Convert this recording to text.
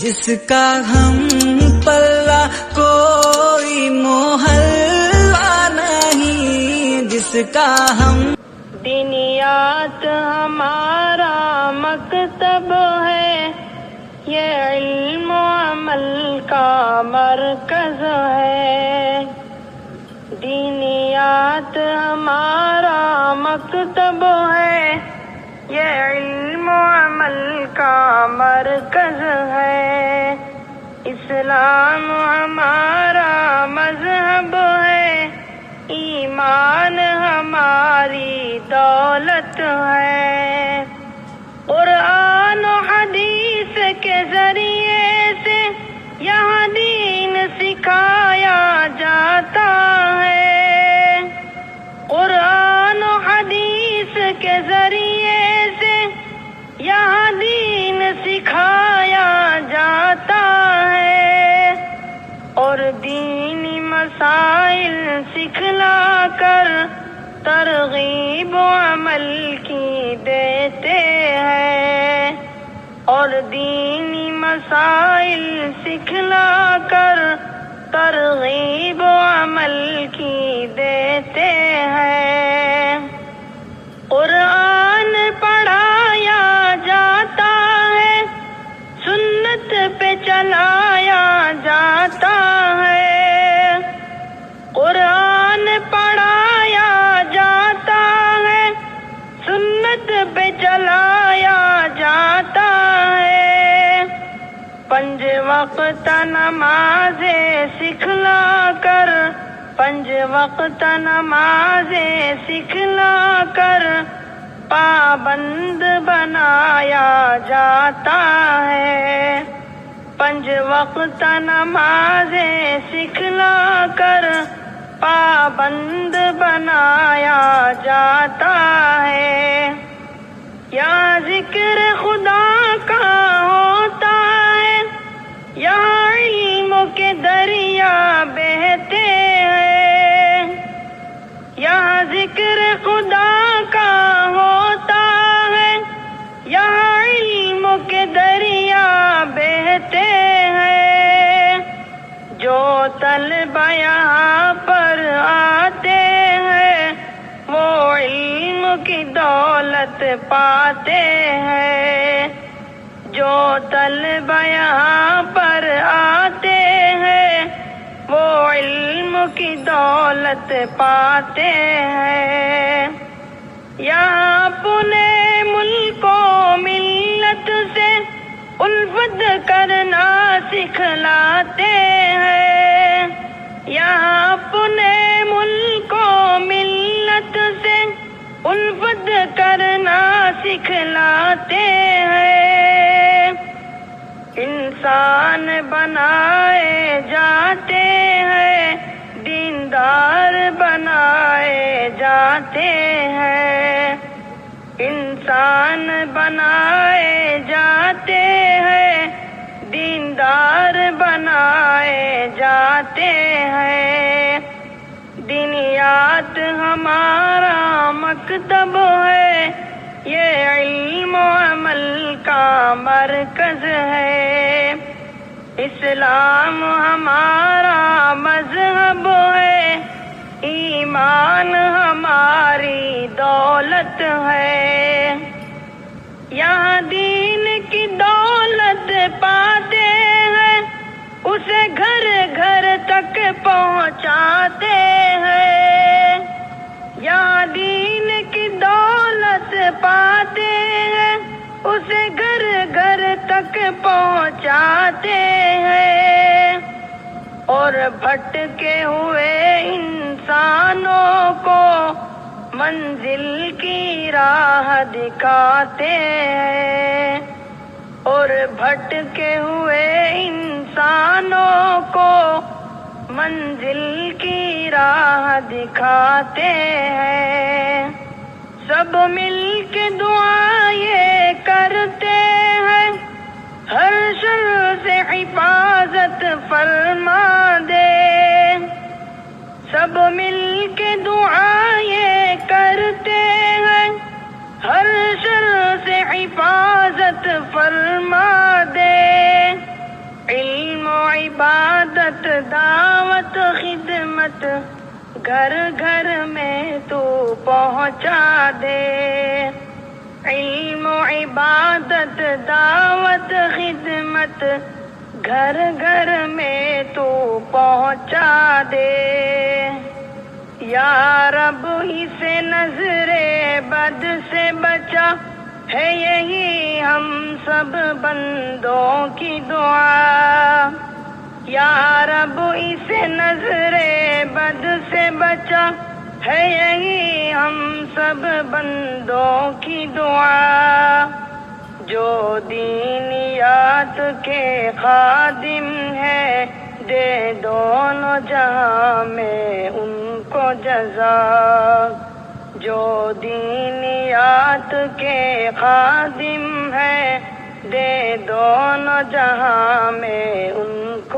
جس کا ہم پلہ کوئی محلہ نہیں، جس کا ہم دینیات ہمارا مکتب ہے، یہ علم و عمل کا مرکز ہے۔ دینیات ہمارا مکتب ہے، یہ علم و عمل کا مرکز ہے۔ اسلام ہمارا مذہب ہے، ایمان ہماری دولت ہے۔ قرآن و حدیث کے ذریعے سے یہاں دین سکھایا جاتا ہے۔ قرآن و حدیث کے ذریعے سے یہاں دین سکھایا جاتا ہے، اور دینی مسائل سکھلا کر ترغیب و عمل کی دیتے ہیں، اور دینی مسائل سکھلا کر ترغیب و عمل کی دیتے ہیں۔ قرآن پڑھایا جاتا ہے، سنت پہ چلایا جاتا ہے۔ قرآن پڑھایا جاتا ہے، سنت پہ چلایا جاتا ہے۔ 5 وقت نمازیں سکھلا کر، 5 وقت نمازیں سکھلا کر پابند بنایا جاتا ہے۔ 5 وقت نمازیں سکھلا کر پابند بنایا جاتا ہے۔ یہاں ذکر خدا کا ہوتا ہے، یہاں علم کے دریا بہتے ہیں۔ یہاں ذکر خدا کا ہوتا ہے، یہاں علم کے دریا بہتے ہیں۔ جو طلبہ یہاں پر آتے ہیں، وہ علم کی دولت پاتے ہیں۔ جو طلبہ یہاں پر آتے ہیں، وہ علم کی دولت پاتے ہیں۔ یہاں اپنے ملک و ملت سے الفت کرنا سکھلاتے ہیں۔ یہاں اپنے ملک و ملت سے الفت کرنا سکھلاتے ہیں۔ انسان بنائے جاتے ہیں، دیندار بنائے جاتے ہیں۔ انسان بنائے جاتے ہیں، دیندار بنائے جاتے ہیں۔ دینیات ہمارا مکتب ہے، یہ علم و عمل کا مرکز ہے۔ اسلام ہمارا مذہب ہے، ایمان ہماری دولت ہے۔ یہاں دین کی دولت پاتے ہیں، اسے گھر گھر تک پہنچاتے ہیں۔ یہاں دین کی دولت پاتے ہیں، اسے گھر گھر تک پہنچاتے ہیں، اور بھٹکے ہوئے انسانوں کو منزل کی راہ دکھاتے ہیں، اور بھٹکے ہوئے انسانوں کو منزل کی راہ دکھاتے ہیں۔ سب مل کے دعائیں کرتے ہیں، ہر شر سے حفاظت فرما دے۔ سب مل کے دعائیں کرتے ہیں، ہر شر سے حفاظت فرما دے۔ دعوت خدمت گھر گھر میں تو پہنچا دے، علم و عبادت دعوت خدمت گھر گھر میں تو پہنچا دے، یا رب اسے نظر بد سے بچا، ہے یہی ہم سب بندوں کی دعا، یا رب اسے نظر بد سے بچا، ہے یہی ہم سب بندوں کی دعا، جو دینیات کے خادم ہے دے دونوں جہاں میں ان کو جزا، جو دینیات کے خادم ہے دے دونوں جہاں میں ان